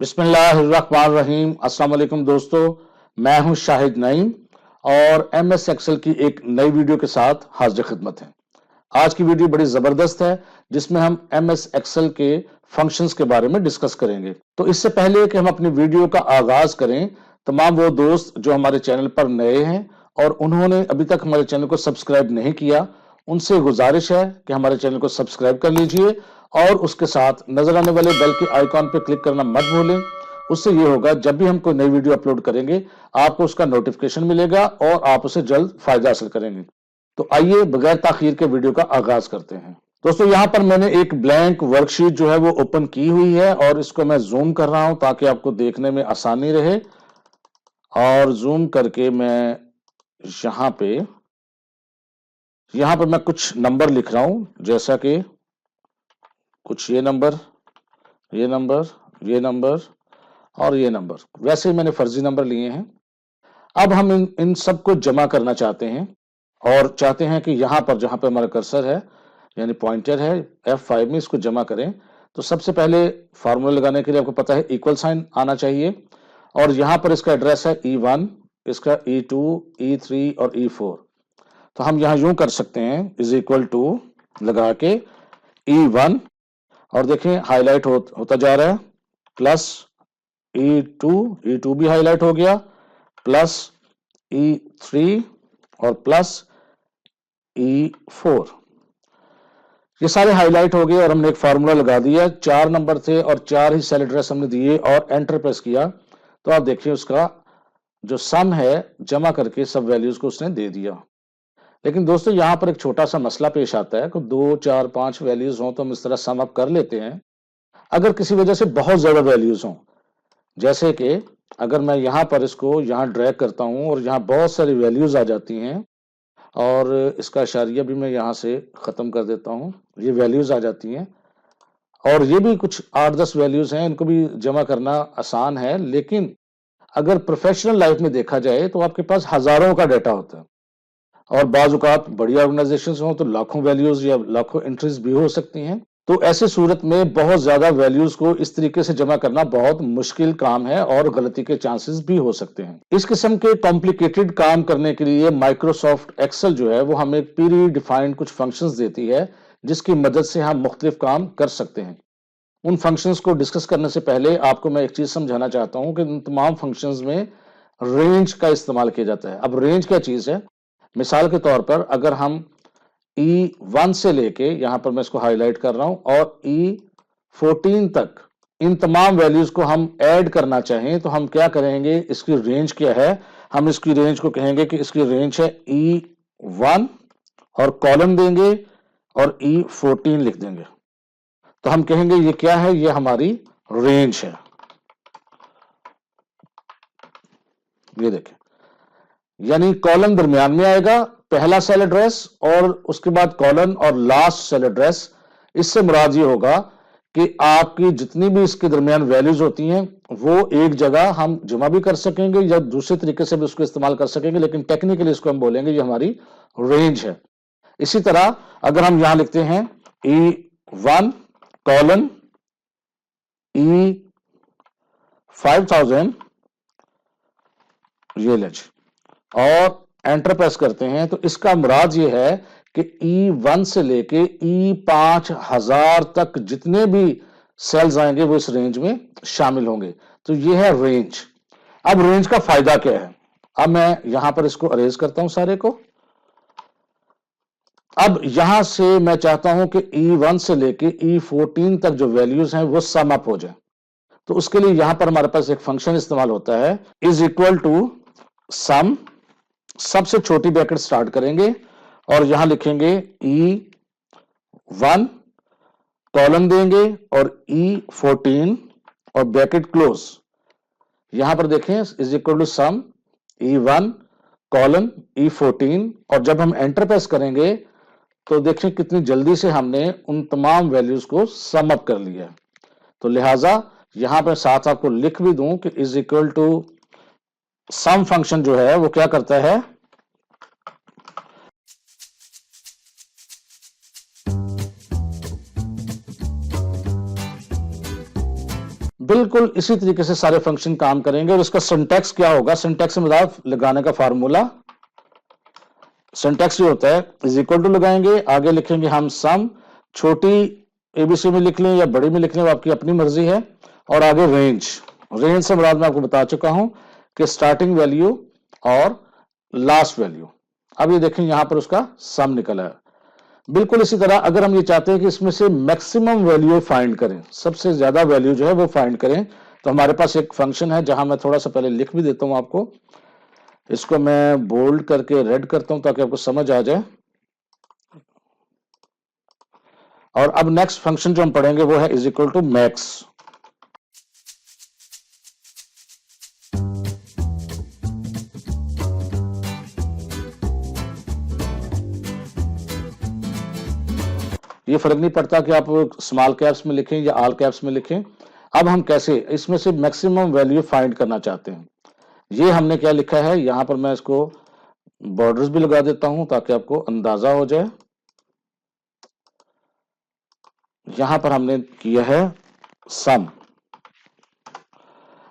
बिस्मिल्लाहिर्रहमानिर्रहीम। अस्सलाम वालेकुम दोस्तों, मैं हूं शाहिद नईम और एमएस एक्सेल की एक नई वीडियो के साथ हाजिर खिदमत है। आज की वीडियो बड़ी ज़बरदस्त है जिसमें हम एमएस एक्सेल के फंक्शंस के बारे में डिस्कस करेंगे। तो इससे पहले कि हम अपनी वीडियो का आगाज करें, तमाम वो दोस्त जो हमारे चैनल पर नए हैं और उन्होंने अभी तक हमारे चैनल को सब्सक्राइब नहीं किया, उनसे गुजारिश है कि हमारे चैनल को सब्सक्राइब कर लीजिए और उसके साथ नजर आने वाले बेल के आइकॉन पर क्लिक करना मत भूलें। उससे ये होगा जब भी हम कोई नई वीडियो अपलोड करेंगे आपको उसका नोटिफिकेशन मिलेगा और आप उसे जल्द फायदा हासिल करेंगे। तो आइए बगैर ताखीर के वीडियो का आगाज करते हैं। दोस्तों, यहां पर मैंने एक ब्लैंक वर्कशीट जो है वो ओपन की हुई है और इसको मैं जूम कर रहा हूं ताकि आपको देखने में आसानी रहे। और जूम करके मैं यहां पर मैं कुछ नंबर लिख रहा हूं, जैसा कि कुछ ये नंबर, ये नंबर, ये नंबर और ये नंबर। वैसे ही मैंने फर्जी नंबर लिए हैं। अब हम इन सबको जमा करना चाहते हैं और चाहते हैं कि यहां पर जहां पर हमारा कर्सर है यानी पॉइंटर है F5 में इसको जमा करें। तो सबसे पहले फार्मूला लगाने के लिए आपको पता है इक्वल साइन आना चाहिए और यहां पर इसका एड्रेस है E1, इसका E2, E3 और E4। तो हम यहां यूं कर सकते हैं इज इक्वल टू लगा के E1 और देखें हाईलाइट होता जा रहा है, प्लस E2 भी हाईलाइट हो गया, प्लस E3 और प्लस E4। ये सारे हाईलाइट हो गए और हमने एक फार्मूला लगा दिया। 4 नंबर थे और 4 ही सेल एड्रेस हमने दिए और एंटर प्रेस किया तो आप देखिए उसका जो सम है जमा करके सब वैल्यूज को उसने दे दिया। लेकिन दोस्तों यहां पर एक छोटा सा मसला पेश आता है कि 2, 4, 5 वैल्यूज हो तो हम इस तरह सम अप कर लेते हैं। अगर किसी वजह से बहुत ज्यादा वैल्यूज हों, जैसे कि अगर मैं यहां पर इसको यहां ड्रैग करता हूं और यहां बहुत सारी वैल्यूज आ जाती हैं और इसका इशारिया भी मैं यहां से खत्म कर देता हूं, ये वैल्यूज आ जाती हैं और ये भी कुछ 8-10 वैल्यूज हैं, इनको भी जमा करना आसान है। लेकिन अगर प्रोफेशनल लाइफ में देखा जाए तो आपके पास हजारों का डाटा होता है और बाज़ औक़ात बड़ी ऑर्गेनाइजेशन हो तो लाखों वैल्यूज या लाखों एंट्रीज भी हो सकती हैं। तो ऐसे सूरत में बहुत ज्यादा वैल्यूज को इस तरीके से जमा करना बहुत मुश्किल काम है और गलती के चांसेस भी हो सकते हैं। इस किस्म के कॉम्प्लिकेटेड काम करने के लिए माइक्रोसॉफ्ट एक्सेल जो है वो हमें प्री डिफाइंड कुछ फंक्शंस देती है जिसकी मदद से हम मुख्तलिफ काम कर सकते हैं। उन फंक्शंस को डिस्कस करने से पहले आपको मैं एक चीज समझाना चाहता हूं कि इन तमाम फंक्शंस में रेंज का इस्तेमाल किया जाता है। अब रेंज क्या चीज है? मिसाल के तौर पर अगर हम E1 से लेके यहां पर मैं इसको हाईलाइट कर रहा हूं और E14 तक इन तमाम वैल्यूज को हम ऐड करना चाहें तो हम क्या करेंगे, इसकी रेंज क्या है? हम इसकी रेंज को कहेंगे कि इसकी रेंज है E1 और कॉलम देंगे और E14 लिख देंगे। तो हम कहेंगे ये क्या है? ये हमारी रेंज है। ये देखें, यानी कॉलम दरमियान में आएगा, पहला सेल एड्रेस और उसके बाद कॉलन और लास्ट सेल एड्रेस। इससे मुराद ये होगा कि आपकी जितनी भी इसके दरमियान वैल्यूज होती हैं वो एक जगह हम जमा भी कर सकेंगे या दूसरे तरीके से भी उसको इस्तेमाल कर सकेंगे, लेकिन टेक्निकली इसको हम बोलेंगे ये हमारी रेंज है। इसी तरह अगर हम यहां लिखते हैं E1 कॉलन E5000, ये लेज और एंटर प्रेस करते हैं तो इसका मुराद ये है कि E1 से लेके E5000 तक जितने भी सेल्स आएंगे वो इस रेंज में शामिल होंगे। तो ये है रेंज। अब रेंज का फायदा क्या है? अब मैं यहां पर इसको अरेज करता हूं सारे को। अब यहां से मैं चाहता हूं कि E1 से लेके E14 तक जो वैल्यूज हैं वो सम अप हो जाए। तो उसके लिए यहां पर हमारे पास एक फंक्शन इस्तेमाल होता है इज इक्वल टू सम। सबसे छोटी ब्रैकेट स्टार्ट करेंगे और यहां लिखेंगे E1 कॉलम देंगे और E14 और ब्रैकेट क्लोज। यहां पर देखें is equal to sum E1 column E14 और जब हम एंटर प्रेस करेंगे तो देखें कितनी जल्दी से हमने उन तमाम वैल्यूज को सम अप कर लिया। तो लिहाजा यहां पर साथ आपको लिख भी दूं कि is equal to sum function जो है वो क्या करता है, बिल्कुल इसी तरीके से सारे फंक्शन काम करेंगे और इसका सिंटैक्स क्या होगा, सिंटैक्स में लगाने का फार्मूला, सिंटैक्स जो होता है इज इक्वल टू लगाएंगे, आगे लिखेंगे हम सम, छोटी एबीसी में लिख लें या बड़ी में लिख लें, वो आपकी अपनी मर्जी है, और आगे रेंज। रेंज से मुराद मैं आपको बता चुका हूं कि स्टार्टिंग वैल्यू और लास्ट वैल्यू। अब ये देखें यहां पर उसका सम निकला है। बिल्कुल इसी तरह अगर हम ये चाहते हैं कि इसमें से मैक्सिमम वैल्यू फाइंड करें, सबसे ज्यादा वैल्यू जो है वो फाइंड करें, तो हमारे पास एक फंक्शन है जहां मैं थोड़ा सा पहले लिख भी देता हूं आपको, इसको मैं बोल्ड करके रेड करता हूं ताकि आपको समझ आ जाए। और अब नेक्स्ट फंक्शन जो हम पढ़ेंगे वो है इज इक्वल टू मैक्स। ये फर्क नहीं पड़ता कि आप स्मॉल कैप्स में लिखें या ऑल कैप्स में लिखें। अब हम कैसे इसमें से मैक्सिमम वैल्यू फाइंड करना चाहते हैं, ये हमने क्या लिखा है, यहां पर मैं इसको बॉर्डर्स भी लगा देता हूं ताकि आपको अंदाजा हो जाए। यहां पर हमने किया है सम।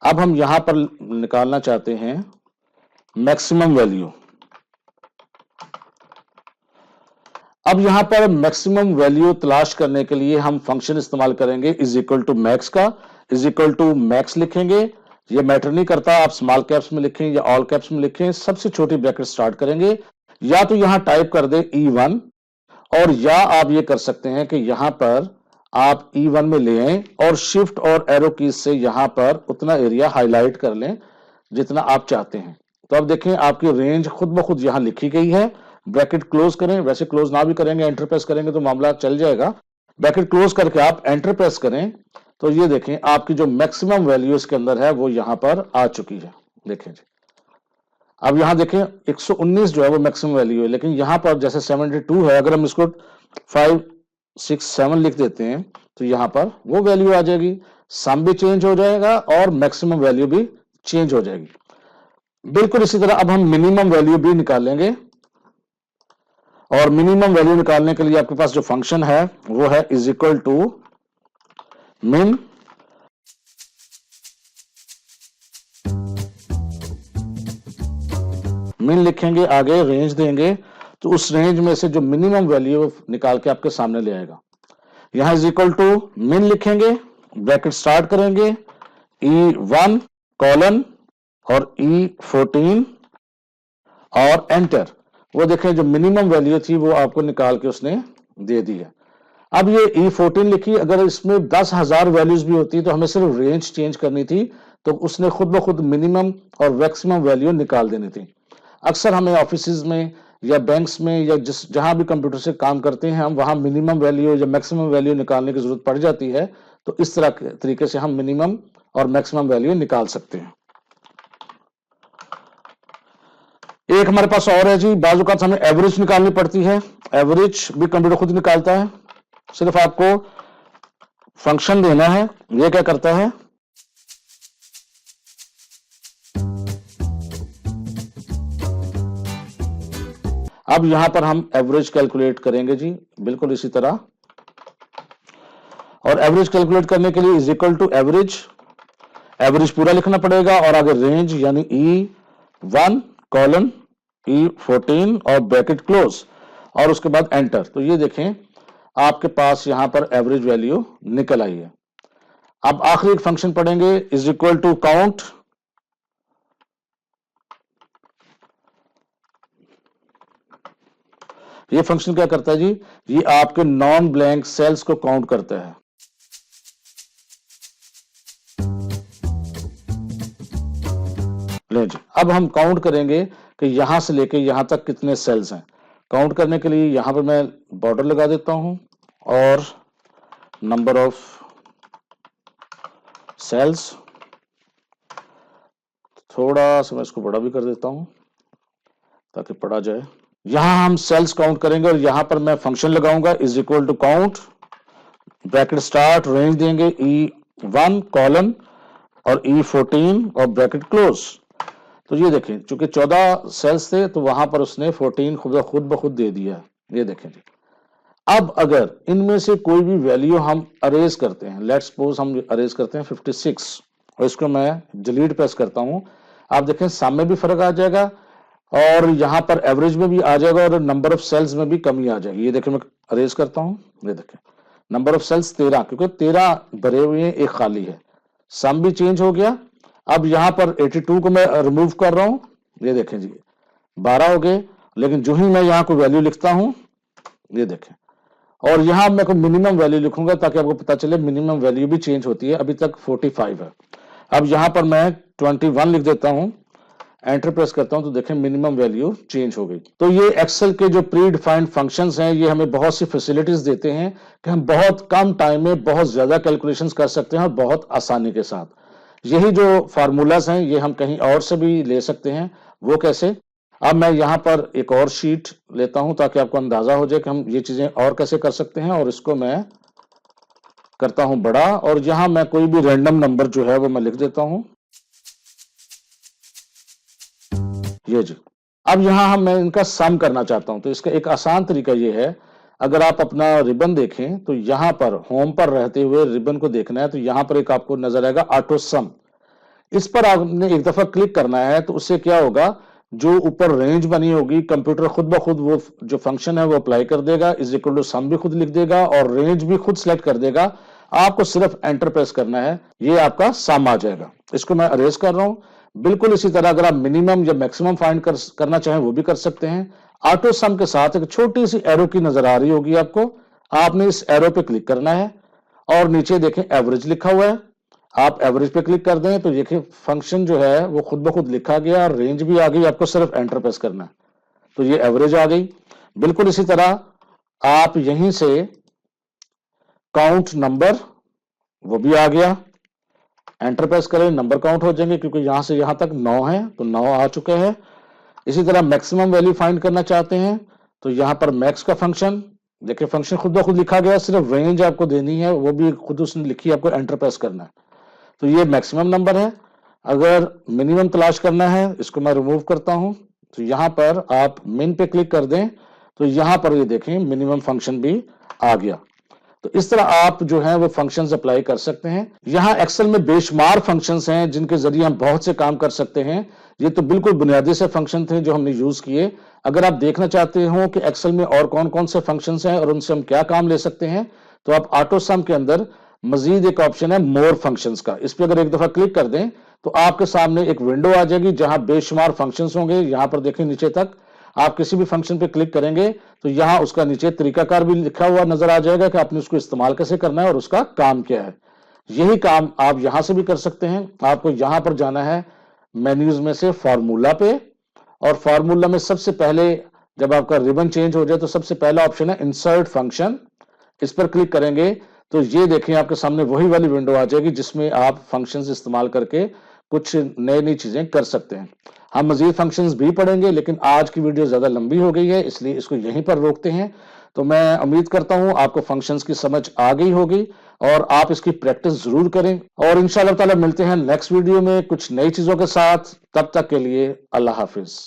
अब हम यहां पर निकालना चाहते हैं मैक्सिमम वैल्यू। अब यहां पर मैक्सिमम वैल्यू तलाश करने के लिए हम फंक्शन इस्तेमाल करेंगे इज इक्वल टू मैक्स का। इज इक्वल टू मैक्स लिखेंगे, ये मैटर नहीं करता आप स्मॉल कैप्स में लिखें या ऑल कैप्स में लिखें, सबसे छोटी ब्रैकेट स्टार्ट करेंगे। या तो यहां टाइप कर दे E1, और या आप ये कर सकते हैं कि यहां पर आप E1 में ले आए और शिफ्ट और एरो कीज से यहां पर उतना एरिया हाईलाइट कर लें जितना आप चाहते हैं। तो अब देखें आपकी रेंज खुद ब खुद यहां लिखी गई है। ब्रैकेट क्लोज करें, वैसे क्लोज ना भी करेंगे एंटर प्रेस करेंगे तो मामला चल जाएगा। ब्रैकेट क्लोज करके आप एंटर प्रेस करें तो ये देखें आपकी जो मैक्सिमम वैल्यू इसके अंदर है वो यहां पर आ चुकी है। देखें जी, अब यहां देखें 119 जो है वो मैक्सिमम वैल्यू है, लेकिन यहां पर जैसे 72 है, अगर हम इसको 5, 6, 7 लिख देते हैं तो यहां पर वो वैल्यू आ जाएगी, सम भी चेंज हो जाएगा और मैक्सिमम वैल्यू भी चेंज हो जाएगी। बिल्कुल इसी तरह अब हम मिनिमम वैल्यू भी निकालेंगे, और मिनिमम वैल्यू निकालने के लिए आपके पास जो फंक्शन है वो है इज इक्वल टू मिन। मिन लिखेंगे, आगे रेंज देंगे, तो उस रेंज में से जो मिनिमम वैल्यू निकाल के आपके सामने ले आएगा। यहां इज इक्वल टू मिन लिखेंगे, ब्रैकेट स्टार्ट करेंगे, E1 कॉलन और E14 और एंटर। वो देखें जो मिनिमम वैल्यू थी वो आपको निकाल के उसने दे दी है। अब ये E14 लिखी, अगर इसमें 10,000 वैल्यूज भी होती तो हमें सिर्फ रेंज चेंज करनी थी, तो उसने खुद ब खुद मिनिमम और मैक्सिमम वैल्यू निकाल देनी थी। अक्सर हमें ऑफिस में या बैंक्स में या जहां भी कंप्यूटर से काम करते हैं हम वहां मिनिमम वैल्यू या मैक्सिमम वैल्यू निकालने की जरूरत पड़ जाती है, तो इस तरह के तरीके से हम मिनिमम और मैक्सिमम वैल्यू निकाल सकते हैं। एक हमारे पास और है जी, बाजू का हमें एवरेज निकालनी पड़ती है। एवरेज भी कंप्यूटर खुद निकालता है, सिर्फ आपको फंक्शन देना है। ये क्या करता है, अब यहां पर हम एवरेज कैलकुलेट करेंगे जी, बिल्कुल इसी तरह। और एवरेज कैलकुलेट करने के लिए is equal to average, average पूरा लिखना पड़ेगा और आगे रेंज यानी E1 कॉलन E14 और ब्रैकेट क्लोज और उसके बाद एंटर। तो ये देखें आपके पास यहां पर एवरेज वैल्यू निकल आई है। अब आखिरी एक फंक्शन पढ़ेंगे इज इक्वल टू काउंट। ये फंक्शन क्या करता है जी, ये आपके नॉन ब्लैंक सेल्स को काउंट करता है। ले जी, अब हम काउंट करेंगे कि यहां से लेके यहां तक कितने सेल्स हैं। काउंट करने के लिए यहां पर मैं बॉर्डर लगा देता हूं और नंबर ऑफ सेल्स, थोड़ा सा मैं इसको बड़ा भी कर देता हूं ताकि पढ़ा जाए। यहां हम सेल्स काउंट करेंगे और यहां पर मैं फंक्शन लगाऊंगा is equal to count, bracket start, range देंगे E1 कॉलन और E14 और ब्रैकेट क्लोज। तो ये देखें चूंकि 14 सेल्स थे तो वहां पर उसने 14 खुद ब खुद दे दिया। ये देखें जी, अब अगर इनमें से कोई भी वैल्यू हम अरेज करते हैं, लेट्स सपोज हम अरेज करते हैं 56 और इसको मैं डिलीट प्रेस करता हूं, आप देखें सम में भी फर्क आ जाएगा और यहां पर एवरेज में भी आ जाएगा और नंबर ऑफ सेल्स में भी कमी आ जाएगी। ये देखें मैं अरेज करता हूं, ये देखें नंबर ऑफ सेल्स 13, क्योंकि 13 भरे हुए हैं, एक खाली है। सम भी चेंज हो गया। अब यहां पर 82 को मैं रिमूव कर रहा हूं, ये देखें जी 12 हो गए, लेकिन जो ही मैं यहां को वैल्यू लिखता हूं, ये देखें, और यहां मैं को मिनिमम वैल्यू लिखूंगा ताकि आपको पता चले मिनिमम वैल्यू भी चेंज होती है। अभी तक 45 है, अब यहां पर मैं 21 लिख देता हूं, एंटर प्रेस करता हूं तो देखें मिनिमम वैल्यू चेंज हो गई। तो ये एक्सेल के जो प्री डिफाइंड फंक्शंस हैं, ये हमें बहुत सी फैसिलिटीज देते हैं कि हम बहुत कम टाइम में बहुत ज्यादा कैलकुलेशंस कर सकते हैं और बहुत आसानी के साथ। यही जो फार्मूलाज हैं ये हम कहीं और से भी ले सकते हैं। वो कैसे? अब मैं यहां पर एक और शीट लेता हूं ताकि आपको अंदाजा हो जाए कि हम ये चीजें और कैसे कर सकते हैं, और इसको मैं करता हूं बड़ा, और यहां मैं कोई भी रैंडम नंबर जो है वो मैं लिख देता हूं, ये जी। अब यहां मैं इनका सम करना चाहता हूं, तो इसका एक आसान तरीका ये है, अगर आप अपना रिबन देखें तो यहां पर होम पर रहते हुए रिबन को देखना है, तो यहां पर एक आपको नजर आएगा ऑटो सम। इस पर आपने एक दफा क्लिक करना है, तो उससे क्या होगा, जो ऊपर रेंज बनी होगी कंप्यूटर खुद ब खुद वो जो फंक्शन है वो अप्लाई कर देगा, इज इक्वल टू सम भी खुद लिख देगा और रेंज भी खुद सेलेक्ट कर देगा। आपको सिर्फ एंटर प्रेस करना है, ये आपका सम आ जाएगा। इसको मैं अरेज कर रहा हूं। बिल्कुल इसी तरह अगर आप मिनिमम या मैक्सिमम फाइंड करना चाहें वो भी कर सकते हैं। ऑटो सम के साथ एक छोटी सी एरो की नजर आ रही होगी आपको, आपने इस एरो पे क्लिक करना है और नीचे देखें एवरेज लिखा हुआ है, आप एवरेज पे क्लिक कर दें तो देखिए फंक्शन जो है वो खुद ब खुद लिखा गया और रेंज भी आ गई, आपको सिर्फ एंटर प्रेस करना है तो ये एवरेज आ गई। बिल्कुल इसी तरह आप यहीं से काउंट नंबर, वो भी आ गया, एंटर प्रेस करें, नंबर काउंट हो जाएंगे क्योंकि यहां से यहां तक 9 है तो 9 आ चुके हैं। इसी तरह मैक्सिमम वैल्यू फाइंड करना चाहते हैं तो यहां पर मैक्स का फंक्शन, देखिए फंक्शन खुद ब खुद लिखा गया, सिर्फ रेंज आपको देनी है, वो भी खुद उसने लिखी, आपको एंटर प्रेस करना है तो ये मैक्सिमम नंबर है। अगर मिनिमम तलाश करना है, इसको मैं रिमूव करता हूं, तो यहां पर आप मिन पे क्लिक कर दें तो यहां पर ये देखें मिनिमम फंक्शन भी आ गया। तो इस तरह आप जो है वो फंक्शंस अप्लाई कर सकते हैं। यहां एक्सेल में बेशुमार फंक्शंस हैं जिनके जरिए हम बहुत से काम कर सकते हैं। ये तो बिल्कुल बुनियादी से फंक्शन थे जो हमने यूज किए। अगर आप देखना चाहते हो कि एक्सेल में और कौन कौन से फंक्शंस हैं और उनसे हम क्या काम ले सकते हैं, तो आप ऑटो सम के अंदर मजीद एक ऑप्शन है मोर फंक्शंस का, इस पर अगर एक दफा क्लिक कर दें तो आपके सामने एक विंडो आ जाएगी जहां बेशुमार फंक्शंस होंगे। यहां पर देखें नीचे तक, आप किसी भी फंक्शन पे क्लिक करेंगे तो यहां उसका नीचे तरीकाकार भी लिखा हुआ नजर आ जाएगा कि आपने उसको इस्तेमाल कैसे करना है और उसका काम क्या है। यही काम आप यहां से भी कर सकते हैं। आपको यहां पर जाना है मेन्यूज में से फार्मूला पे, और फार्मूला में सबसे पहले जब आपका रिबन चेंज हो जाए तो सबसे पहला ऑप्शन है इंसर्ट फंक्शन, इस पर क्लिक करेंगे तो ये देखें आपके सामने वही वाली विंडो आ जाएगी जिसमें आप फंक्शंस इस्तेमाल करके कुछ नई नई चीजें कर सकते हैं। हम मजीद फंक्शंस भी पढ़ेंगे लेकिन आज की वीडियो ज्यादा लंबी हो गई है, इसलिए इसको यहीं पर रोकते हैं। तो मैं उम्मीद करता हूं आपको फंक्शंस की समझ आ गई होगी और आप इसकी प्रैक्टिस जरूर करें, और इंशाअल्लाह ताला मिलते हैं नेक्स्ट वीडियो में कुछ नई चीजों के साथ। तब तक के लिए अल्लाह हाफिज।